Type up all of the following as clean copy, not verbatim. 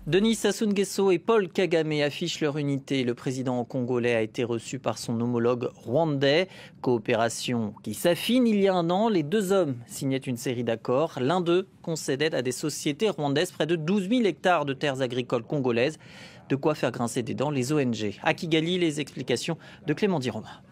Denis Sassou Nguesso et Paul Kagame affichent leur unité. Le président congolais a été reçu par son homologue rwandais. Coopération qui s'affine. Il y a un an, les deux hommes signaient une série d'accords. L'un d'eux concédait à des sociétés rwandaises près de 12 000 hectares de terres agricoles congolaises. De quoi faire grincer des dents les ONG. À Kigali, les explications de Clément Diroma.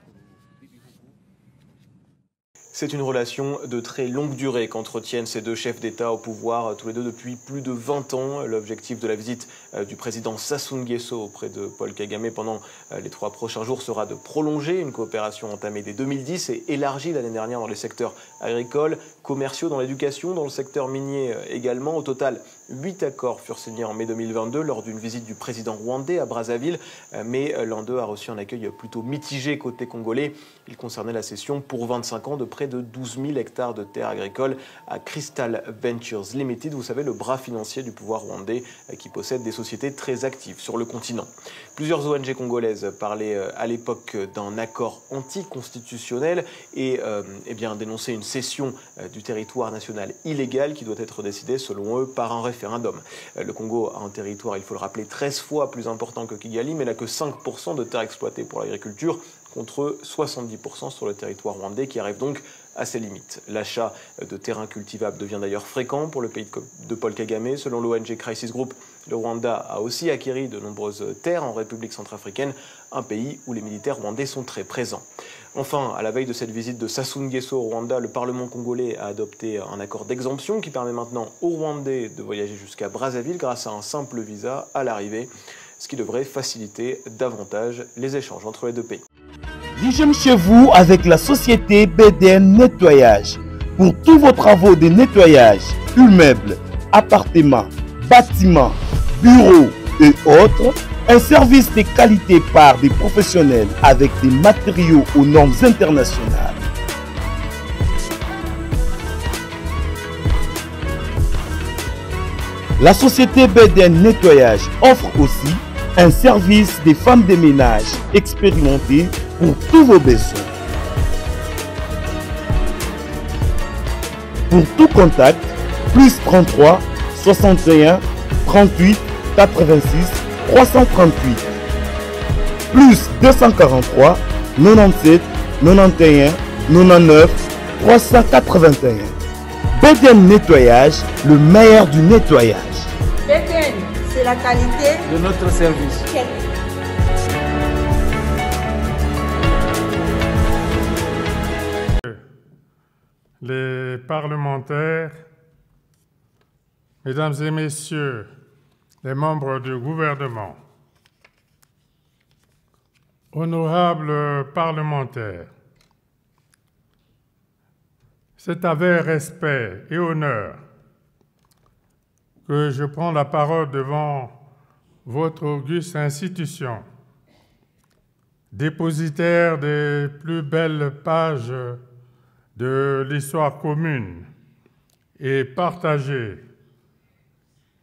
C'est une relation de très longue durée qu'entretiennent ces deux chefs d'État au pouvoir, tous les deux depuis plus de 20 ans. L'objectif de la visite du président Sassou Nguesso auprès de Paul Kagame pendant les 3 prochains jours sera de prolonger une coopération entamée dès 2010 et élargie l'année dernière dans les secteurs agricoles, commerciaux, dans l'éducation, dans le secteur minier également. Au total, 8 accords furent signés en mai 2022 lors d'une visite du président rwandais à Brazzaville, mais l'un d'eux a reçu un accueil plutôt mitigé côté congolais. Il concernait la cession pour 25 ans de près de 12 000 hectares de terres agricoles à Crystal Ventures Limited, vous savez, le bras financier du pouvoir rwandais qui possède des sociétés très actives sur le continent. Plusieurs ONG congolaises parlaient à l'époque d'un accord anticonstitutionnel et dénonçaient une cession du territoire national illégal qui doit être décidée, selon eux, par un référendum. Le Congo a un territoire, il faut le rappeler, 13 fois plus important que Kigali, mais n'a que 5% de terres exploitées pour l'agriculture, contre 70% sur le territoire rwandais qui arrive donc à ses limites. L'achat de terrains cultivables devient d'ailleurs fréquent pour le pays de Paul Kagame. Selon l'ONG Crisis Group, le Rwanda a aussi acquis de nombreuses terres en République centrafricaine, un pays où les militaires rwandais sont très présents. Enfin, à la veille de cette visite de Sassou Nguesso au Rwanda, le Parlement congolais a adopté un accord d'exemption qui permet maintenant aux Rwandais de voyager jusqu'à Brazzaville grâce à un simple visa à l'arrivée, ce qui devrait faciliter davantage les échanges entre les deux pays. L'hygiène chez vous avec la société BDN Nettoyage. Pour tous vos travaux de nettoyage, immeubles, appartements, bâtiments, bureaux et autres, un service de qualité par des professionnels avec des matériaux aux normes internationales. La société BDN Nettoyage offre aussi un service des femmes de ménage expérimentées pour tous vos besoins. Pour tout contact, plus 33 61 38 86 338, plus 243 97 91 99 381. BDN Nettoyage, le meilleur du nettoyage. BDN, c'est la qualité de notre service. Les parlementaires, mesdames et messieurs les membres du gouvernement, honorables parlementaires, c'est avec respect et honneur que je prends la parole devant votre auguste institution, dépositaire des plus belles pages de l'histoire commune et partagée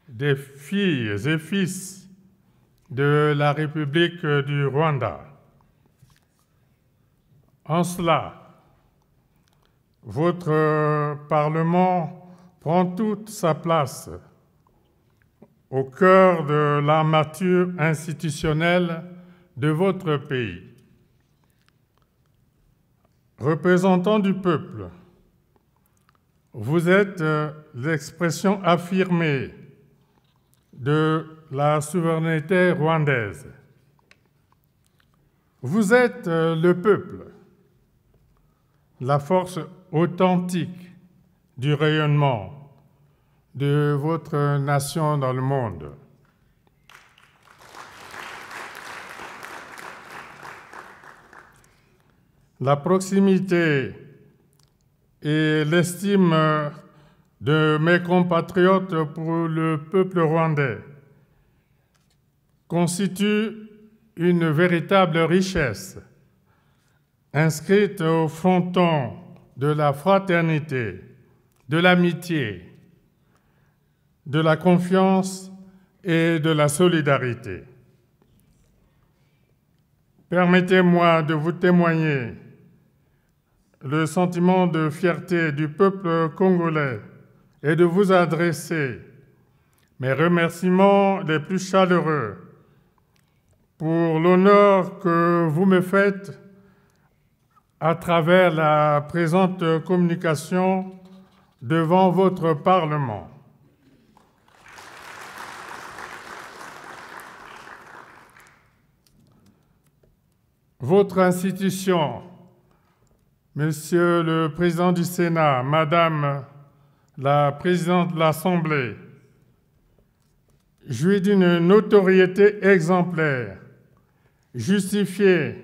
des filles et fils de la République du Rwanda. En cela, votre Parlement prend toute sa place au cœur de l'armature institutionnelle de votre pays. Représentants du peuple, vous êtes l'expression affirmée de la souveraineté rwandaise. Vous êtes le peuple, la force authentique du rayonnement de votre nation dans le monde. La proximité et l'estime de mes compatriotes pour le peuple rwandais constituent une véritable richesse inscrite au fronton de la fraternité, de l'amitié, de la confiance et de la solidarité. Permettez-moi de vous témoigner le sentiment de fierté du peuple congolais et de vous adresser mes remerciements les plus chaleureux pour l'honneur que vous me faites à travers la présente communication devant votre Parlement. Votre institution, Monsieur le Président du Sénat, Madame la Présidente de l'Assemblée, jouit d'une notoriété exemplaire, justifiée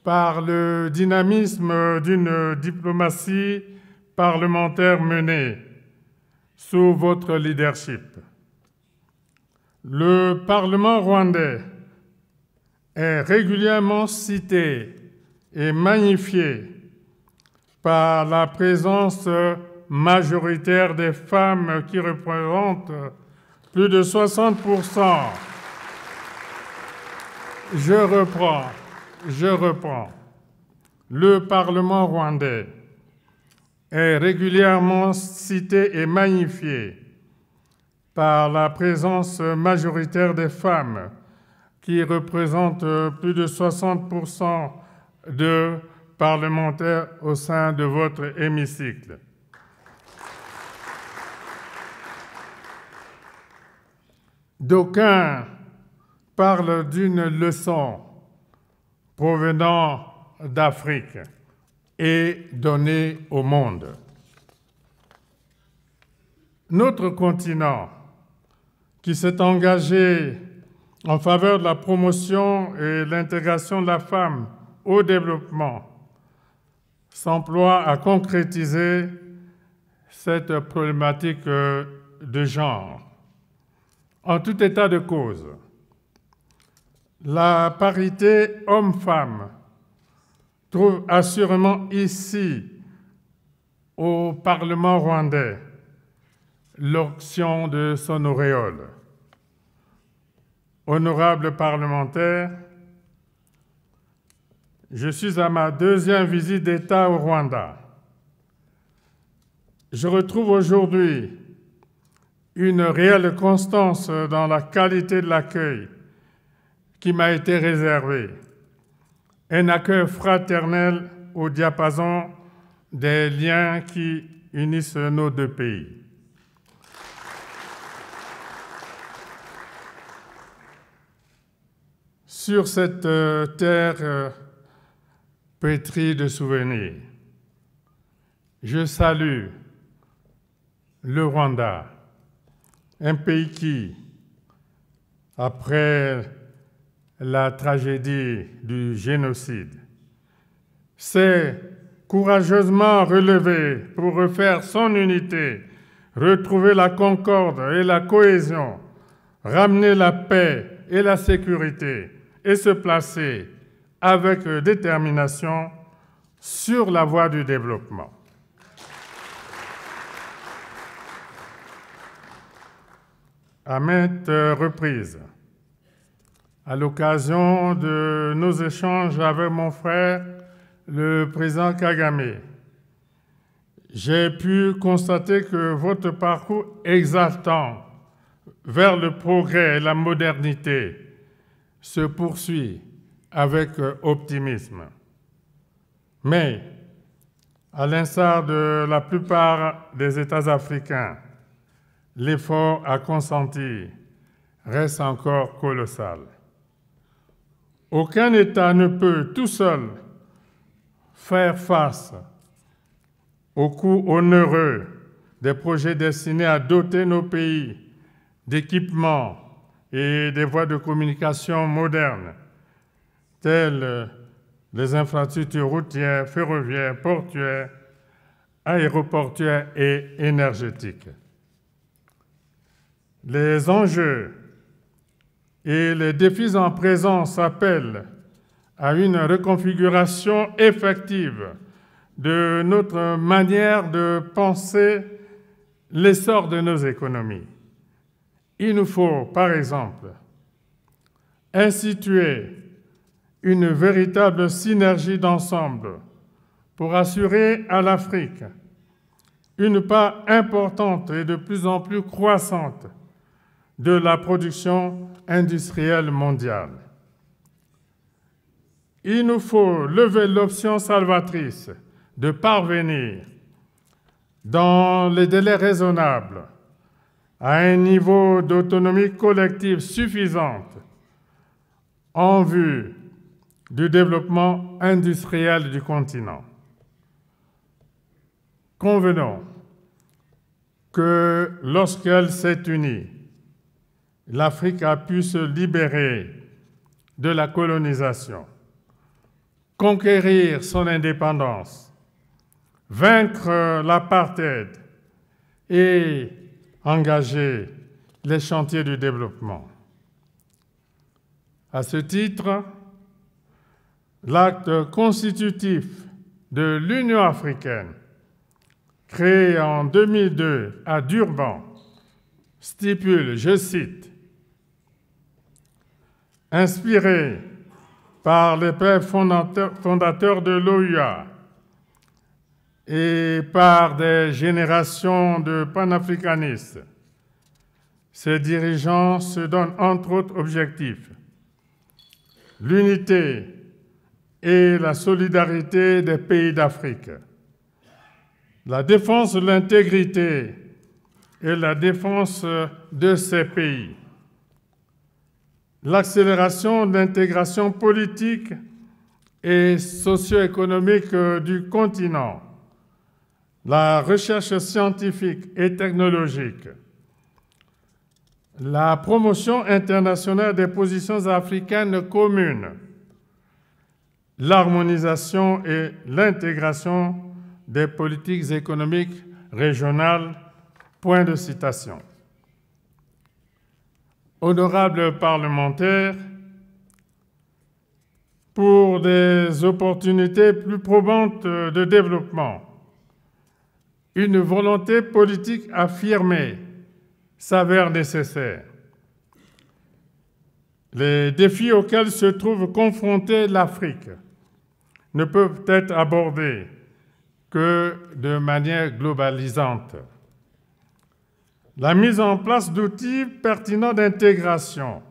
par le dynamisme d'une diplomatie parlementaire menée sous votre leadership. Le Parlement rwandais est régulièrement cité et magnifié par la présence majoritaire des femmes qui représentent plus de 60%. Je reprends. Le Parlement rwandais est régulièrement cité et magnifié par la présence majoritaire des femmes qui représentent plus de 60% de parlementaires au sein de votre hémicycle. D'aucuns parlent d'une leçon provenant d'Afrique et donnée au monde. Notre continent, qui s'est engagé en faveur de la promotion et l'intégration de la femme au développement, s'emploie à concrétiser cette problématique de genre. En tout état de cause, la parité homme-femme trouve assurément ici, au Parlement rwandais, l'onction de son auréole. Honorables parlementaires, je suis à ma deuxième visite d'État au Rwanda. Je retrouve aujourd'hui une réelle constance dans la qualité de l'accueil qui m'a été réservé, un accueil fraternel au diapason des liens qui unissent nos deux pays. Sur cette terre pétrie de souvenirs, je salue le Rwanda, un pays qui, après la tragédie du génocide, s'est courageusement relevé pour refaire son unité, retrouver la concorde et la cohésion, ramener la paix et la sécurité et se placer avec détermination sur la voie du développement. À maintes reprises, à l'occasion de nos échanges avec mon frère, le président Kagame, j'ai pu constater que votre parcours exaltant vers le progrès et la modernité se poursuit avec optimisme. Mais, à l'instar de la plupart des États africains, l'effort à consentir reste encore colossal. Aucun État ne peut tout seul faire face au coût onéreux des projets destinés à doter nos pays d'équipements et des voies de communication modernes, telles les infrastructures routières, ferroviaires, portuaires, aéroportuaires et énergétiques. Les enjeux et les défis en présence appellent à une reconfiguration effective de notre manière de penser l'essor de nos économies. Il nous faut, par exemple, instituer une véritable synergie d'ensemble pour assurer à l'Afrique une part importante et de plus en plus croissante de la production industrielle mondiale. Il nous faut lever l'option salvatrice de parvenir, dans les délais raisonnables, à un niveau d'autonomie collective suffisante en vue du développement industriel du continent. Convenons que lorsqu'elle s'est unie, l'Afrique a pu se libérer de la colonisation, conquérir son indépendance, vaincre l'apartheid et engager les chantiers du développement. À ce titre, l'acte constitutif de l'Union africaine, créé en 2002 à Durban, stipule, je cite, « Inspiré par les pères fondateurs de l'OUA et par des générations de panafricanistes, ces dirigeants se donnent entre autres objectifs l'unité et la solidarité des pays d'Afrique, la défense de l'intégrité et la défense de ces pays, l'accélération de l'intégration politique et socio-économique du continent, la recherche scientifique et technologique, la promotion internationale des positions africaines communes, l'harmonisation et l'intégration des politiques économiques régionales. Point de citation. Honorables parlementaires, pour des opportunités plus probantes de développement, une volonté politique affirmée s'avère nécessaire. Les défis auxquels se trouve confrontée l'Afrique ne peuvent être abordés que de manière globalisante. La mise en place d'outils pertinents d'intégration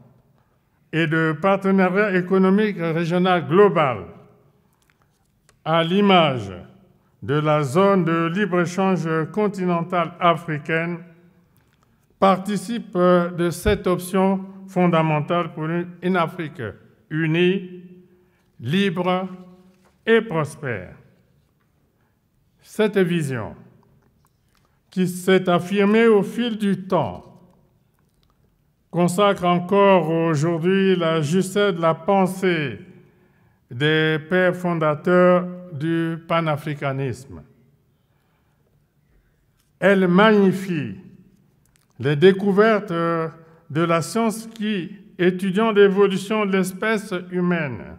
et de partenariat économique régional global, à l'image de la zone de libre-échange continentale africaine, participe de cette option fondamentale pour une Afrique unie, libre et prospère. Cette vision, qui s'est affirmée au fil du temps, consacre encore aujourd'hui la justesse de la pensée des pères fondateurs du panafricanisme. Elle magnifie les découvertes de la science qui, étudiant l'évolution de l'espèce humaine,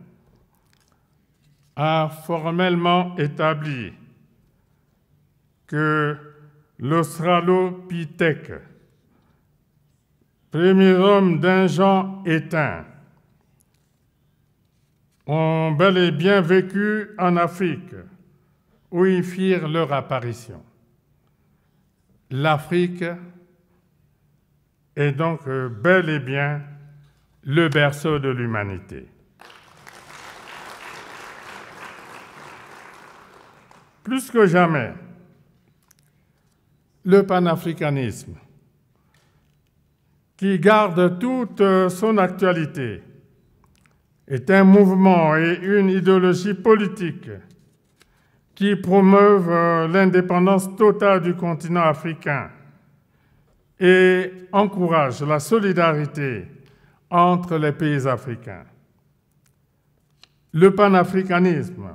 a formellement établi que l'Australopithèque, premier homme d'un genre éteint, ont bel et bien vécu en Afrique, où ils firent leur apparition. L'Afrique est donc bel et bien le berceau de l'humanité. Plus que jamais, le panafricanisme, qui garde toute son actualité, est un mouvement et une idéologie politique qui promeuvent l'indépendance totale du continent africain et encourage la solidarité entre les pays africains. Le panafricanisme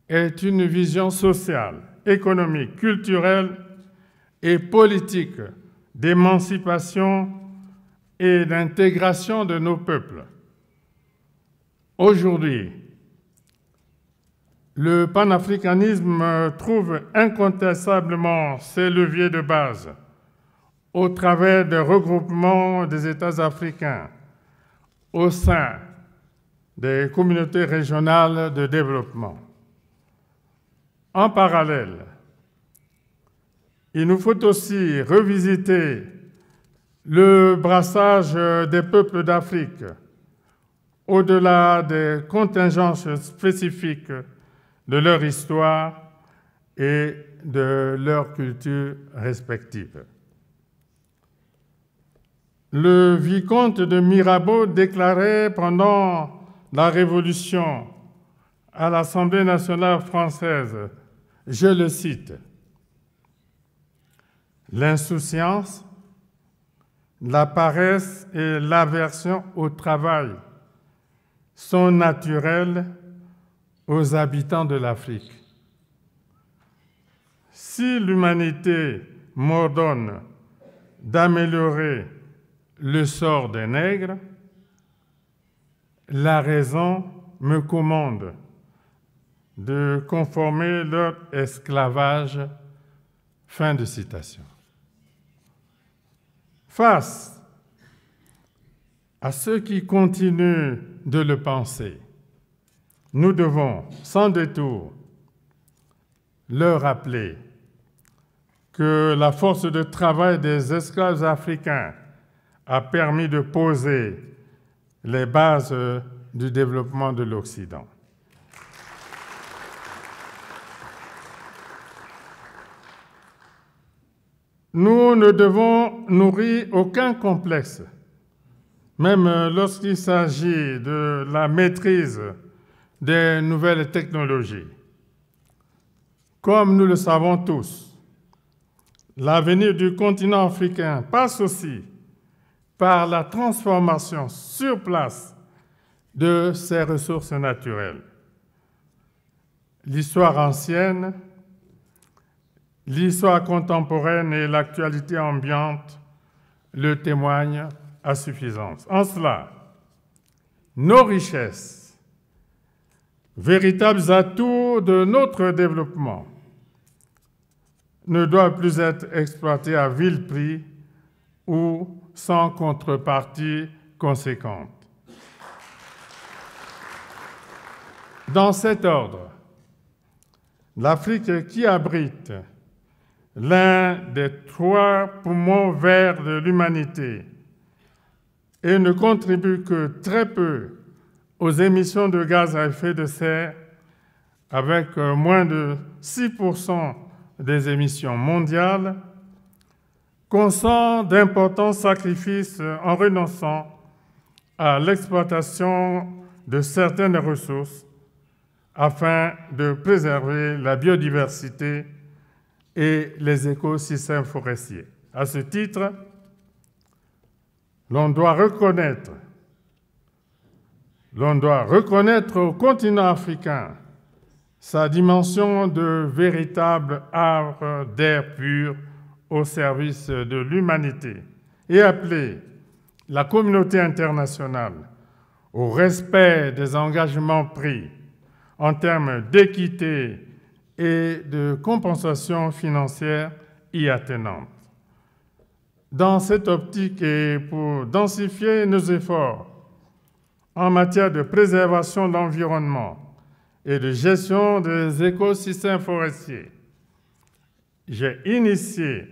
est une vision sociale, économique, culturelle et politique d'émancipation et d'intégration de nos peuples. Aujourd'hui, le panafricanisme trouve incontestablement ses leviers de base au travers des regroupements des États africains au sein des communautés régionales de développement. En parallèle, il nous faut aussi revisiter le brassage des peuples d'Afrique au-delà des contingences spécifiques de leur histoire et de leur culture respective. Le vicomte de Mirabeau déclarait pendant la Révolution à l'Assemblée nationale française, je le cite, « L'insouciance, la paresse et l'aversion au travail sont naturelles aux habitants de l'Afrique. Si l'humanité m'ordonne d'améliorer le sort des nègres, la raison me commande de conformer leur esclavage. » Fin de citation. Face à ceux qui continuent de le penser, nous devons, sans détour, leur rappeler que la force de travail des esclaves africains a permis de poser les bases du développement de l'Occident. Nous ne devons nourrir aucun complexe, même lorsqu'il s'agit de la maîtrise des nouvelles technologies. Comme nous le savons tous, l'avenir du continent africain passe aussi par la transformation sur place de ses ressources naturelles. L'histoire ancienne, l'histoire contemporaine et l'actualité ambiante le témoignent à suffisance. En cela, nos richesses, véritables atouts de notre développement, ne doivent plus être exploitées à vil prix ou sans contrepartie conséquente. Dans cet ordre, l'Afrique, qui abrite l'un des 3 poumons verts de l'humanité et ne contribue que très peu aux émissions de gaz à effet de serre, avec moins de 6% des émissions mondiales, consent d'importants sacrifices en renonçant à l'exploitation de certaines ressources afin de préserver la biodiversité et les écosystèmes forestiers. À ce titre, l'on doit reconnaître au continent africain sa dimension de véritable arbre d'air pur au service de l'humanité et appeler la communauté internationale au respect des engagements pris en termes d'équité et de compensation financière y attenante. Dans cette optique et pour densifier nos efforts en matière de préservation de l'environnement et de gestion des écosystèmes forestiers, j'ai initié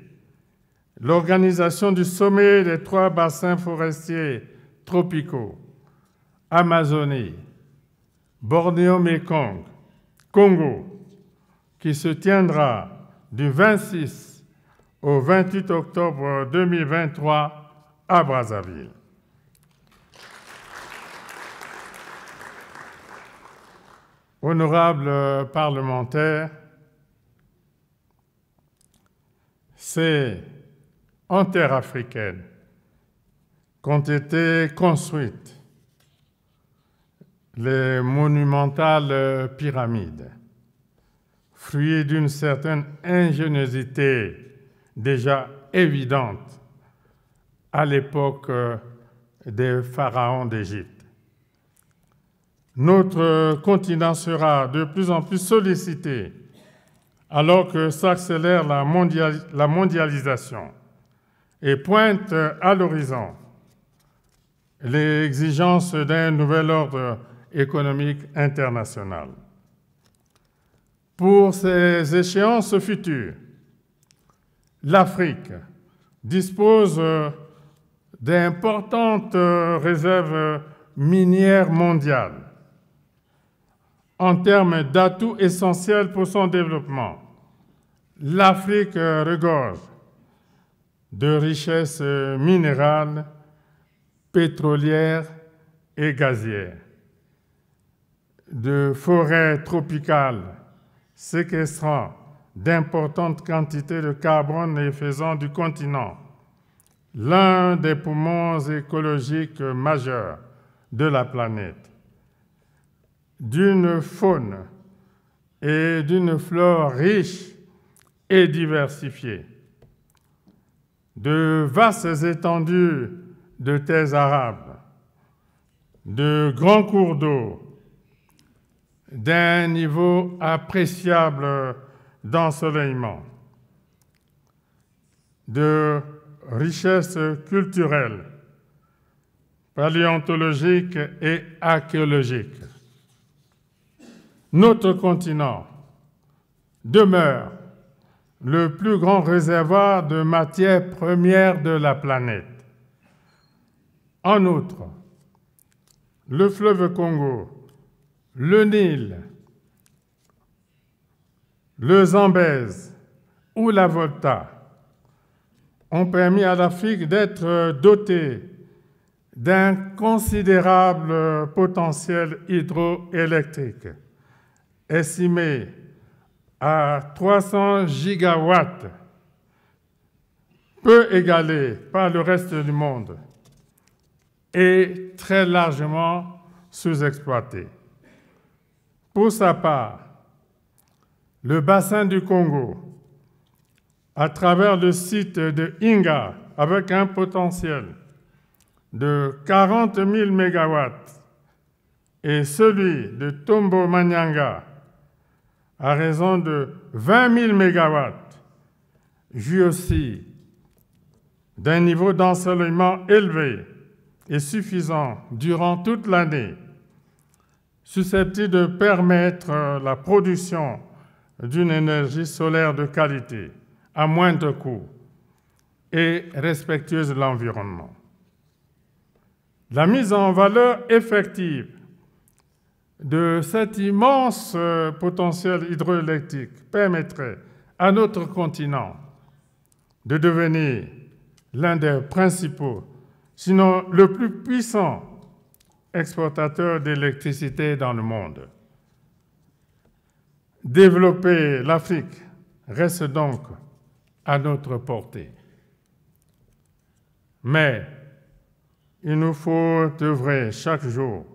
l'organisation du sommet des 3 bassins forestiers tropicaux, Amazonie, Bornéo-Mékong, Congo, qui se tiendra du 26 au 28 octobre 2023 à Brazzaville. Honorables parlementaires, c'est en terre africaine qu'ont été construites les monumentales pyramides, fruit d'une certaine ingéniosité déjà évidente à l'époque des pharaons d'Égypte. notre continent sera de plus en plus sollicité alors que s'accélère la mondialisation et pointe à l'horizon l'exigence d'un nouvel ordre économique international. Pour ces échéances futures, l'Afrique dispose d'importantes réserves minières mondiales en termes d'atouts essentiels pour son développement. L'Afrique regorge de richesses minérales, pétrolières et gazières, de forêts tropicales séquestrant d'importantes quantités de carbone et faisant du continent l'un des poumons écologiques majeurs de la planète, d'une faune et d'une flore riches et diversifiées, de vastes étendues de terres arables, de grands cours d'eau, d'un niveau appréciable d'ensoleillement, de richesses culturelles, paléontologiques et archéologiques. Notre continent demeure le plus grand réservoir de matières premières de la planète. En outre, le fleuve Congo, le Nil, le Zambèze ou la Volta ont permis à l'Afrique d'être dotée d'un considérable potentiel hydroélectrique, estimé à 300 gigawatts, peu égalé par le reste du monde et très largement sous-exploité. Pour sa part, le bassin du Congo, à travers le site de Inga, avec un potentiel de 40 000 MW, et celui de Tombo-Manyanga, à raison de 20 000 MW, jouit aussi d'un niveau d'ensoleillement élevé et suffisant durant toute l'année, susceptible de permettre la production d'une énergie solaire de qualité, à moindre coût et respectueuse de l'environnement. La mise en valeur effective de cet immense potentiel hydroélectrique permettrait à notre continent de devenir l'un des principaux, sinon le plus puissant exportateur d'électricité dans le monde. Développer l'Afrique reste donc à notre portée. Mais il nous faut œuvrer chaque jour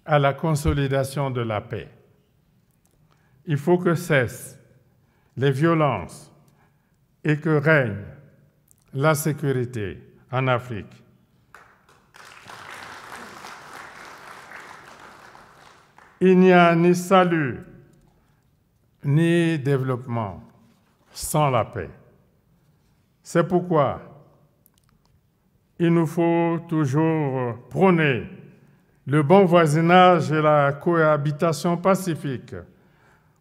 à la consolidation de la paix. Il faut que cessent les violences et que règne la sécurité en Afrique. Il n'y a ni salut ni développement sans la paix. C'est pourquoi il nous faut toujours prôner le bon voisinage et la cohabitation pacifique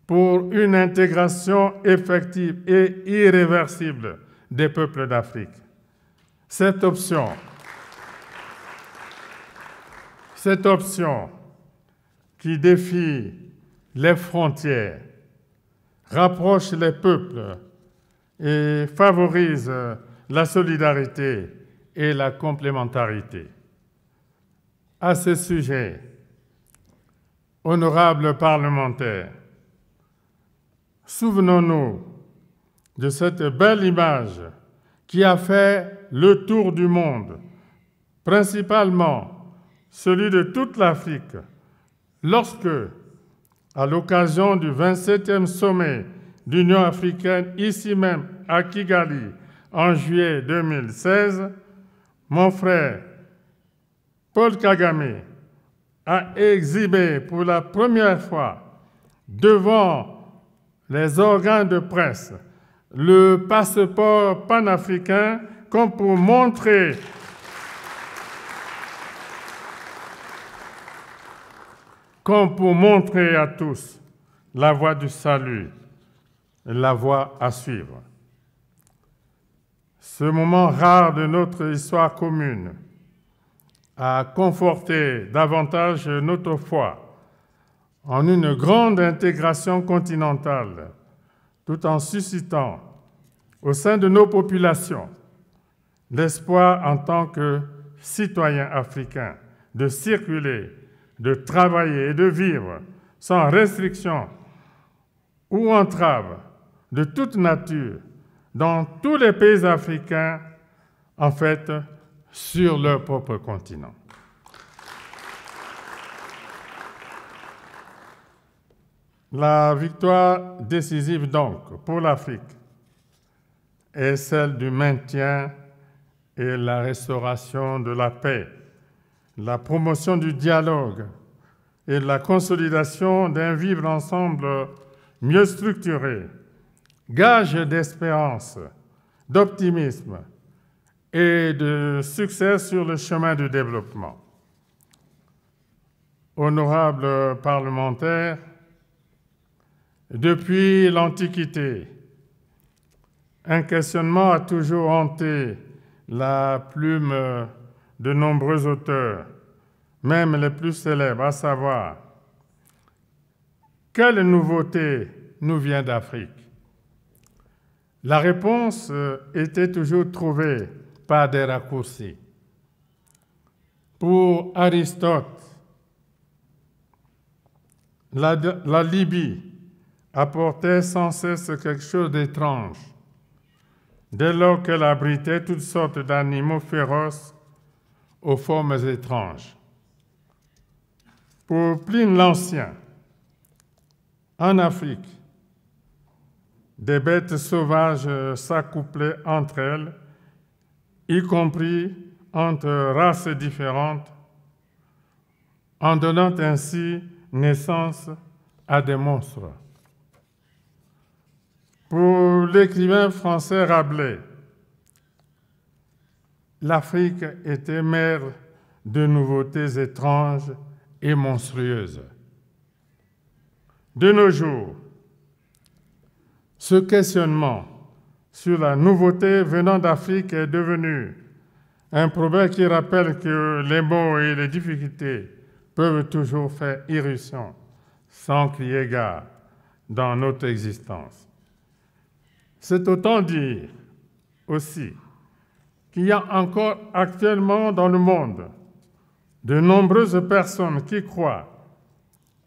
pour une intégration effective et irréversible des peuples d'Afrique. Cette option qui défie les frontières, rapproche les peuples et favorise la solidarité et la complémentarité. À ce sujet, honorables parlementaires, souvenons-nous de cette belle image qui a fait le tour du monde, principalement celui de toute l'Afrique, lorsque, à l'occasion du 27e sommet d'Union africaine, ici même à Kigali, en juillet 2016, mon frère Paul Kagame a exhibé pour la première fois devant les organes de presse le passeport panafricain comme pour montrer à tous la voie du salut, la voie à suivre. Ce moment rare de notre histoire commune a conforté davantage notre foi en une grande intégration continentale, tout en suscitant au sein de nos populations l'espoir en tant que citoyens africains de circuler, de travailler et de vivre sans restriction ou entrave de toute nature dans tous les pays africains, en fait, sur leur propre continent. La victoire décisive donc pour l'Afrique est celle du maintien et la restauration de la paix, la promotion du dialogue et la consolidation d'un vivre ensemble mieux structuré, gage d'espérance, d'optimisme et de succès sur le chemin du développement. Honorables parlementaires, depuis l'Antiquité, un questionnement a toujours hanté la plume de nombreux auteurs, même les plus célèbres, à savoir, quelle nouveauté nous vient d'Afrique? La réponse était toujours trouvée par des raccourcis. Pour Aristote, la Libye apportait sans cesse quelque chose d'étrange, dès lors qu'elle abritait toutes sortes d'animaux féroces aux formes étranges. Pour Pline l'Ancien, en Afrique, des bêtes sauvages s'accouplaient entre elles, y compris entre races différentes, en donnant ainsi naissance à des monstres. Pour l'écrivain français Rabelais, l'Afrique était mère de nouveautés étranges et monstrueuses. De nos jours, ce questionnement sur la nouveauté venant d'Afrique est devenu un proverbe qui rappelle que les maux et les difficultés peuvent toujours faire irruption sans crier gare dans notre existence. C'est autant dire aussi qu'il y a encore actuellement dans le monde de nombreuses personnes qui croient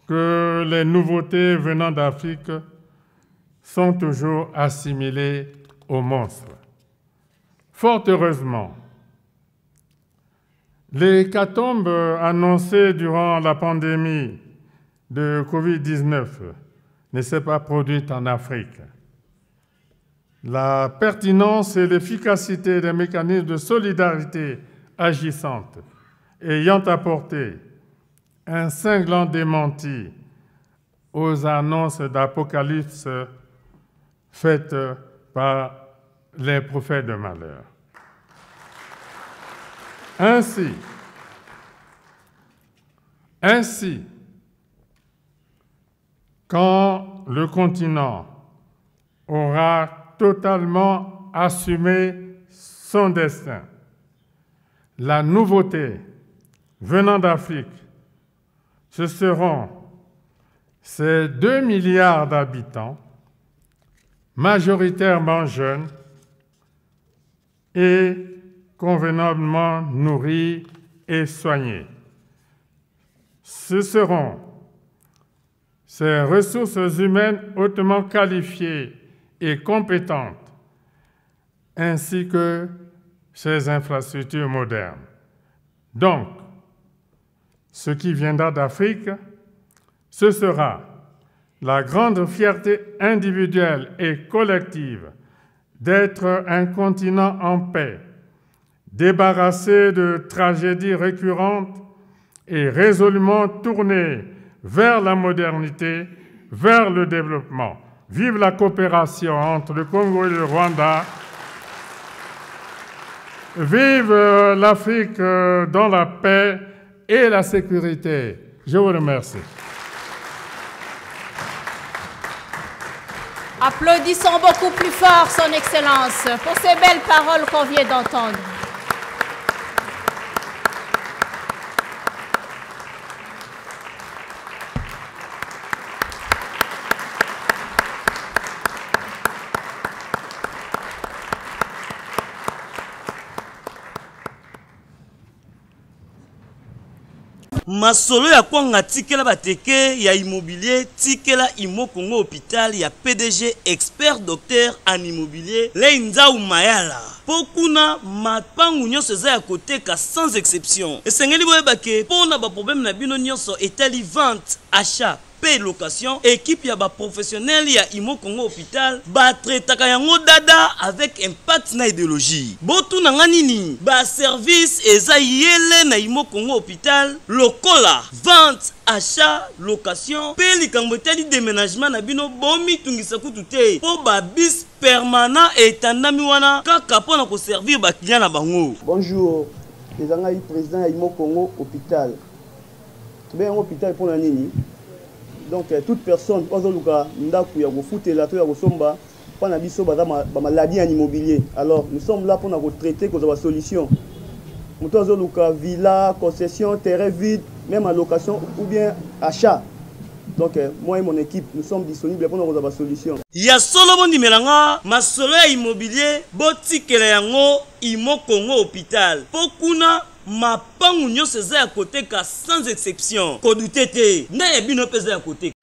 que les nouveautés venant d'Afrique sont toujours assimilées aux monstres. Fort heureusement, l'hécatombe annoncée durant la pandémie de Covid-19 ne s'est pas produite en Afrique. La pertinence et l'efficacité des mécanismes de solidarité agissantes ayant apporté un cinglant démenti aux annonces d'apocalypse faites par les prophètes de malheur. Ainsi, quand le continent aura totalement assumé son destin, la nouveauté venant d'Afrique, ce seront ces 2 milliards d'habitants, majoritairement jeunes et convenablement nourris et soignés. Ce seront ces ressources humaines hautement qualifiées et compétentes, ainsi que ces infrastructures modernes. Donc, ce qui viendra d'Afrique, ce sera la grande fierté individuelle et collective d'être un continent en paix, débarrassé de tragédies récurrentes et résolument tournée vers la modernité, vers le développement. Vive la coopération entre le Congo et le Rwanda. Vive l'Afrique dans la paix et la sécurité. Je vous remercie. Applaudissons beaucoup plus fort son Excellence pour ces belles paroles qu'on vient d'entendre. Masolo ya kwanga tikela bateke ya immobilier tikela Imo Congo hôpital ya PDG expert docteur en immobilier Leinza Mayala. Pokuna mapangu nyonso eza ya koteka sans exception. Esengeli boyebake pona ba problème na bino nyonso etali vente, achat, paie location, équipe ya ba professionnel ya Imo Congo hôpital ba traitaka yango dada avec impact na idéologie. Botu na nganini ba service eza yele na Imo Congo hôpital lokola vente, achat, location, paie likambo etali déménagement na bino bomi tungisa kutu te po ba bis permanent etandami wana kaka pona ko servir ba client na bango. Bonjour, les angai président ya Imo Congo hôpital. Ben hôpital pour la nini. Donc toute personne ozoluka ndaku ya kofutela to ya kosomba pana biso baza ba maladie en immobilier. Alors nous sommes là pour na traiter cause ba solution. Muto ozoluka villa, concession, terrain vide, même en location ou bien achat. Donc moi et mon équipe nous sommes disponibles pour na ba solution. Ya solo bondi melanga masolo ya immobilier botikela yango Imo Congo hôpital. Pokuna mapangu nyonso eza ya koteka sans exception. Kodutete na ya bino peza ya koteka.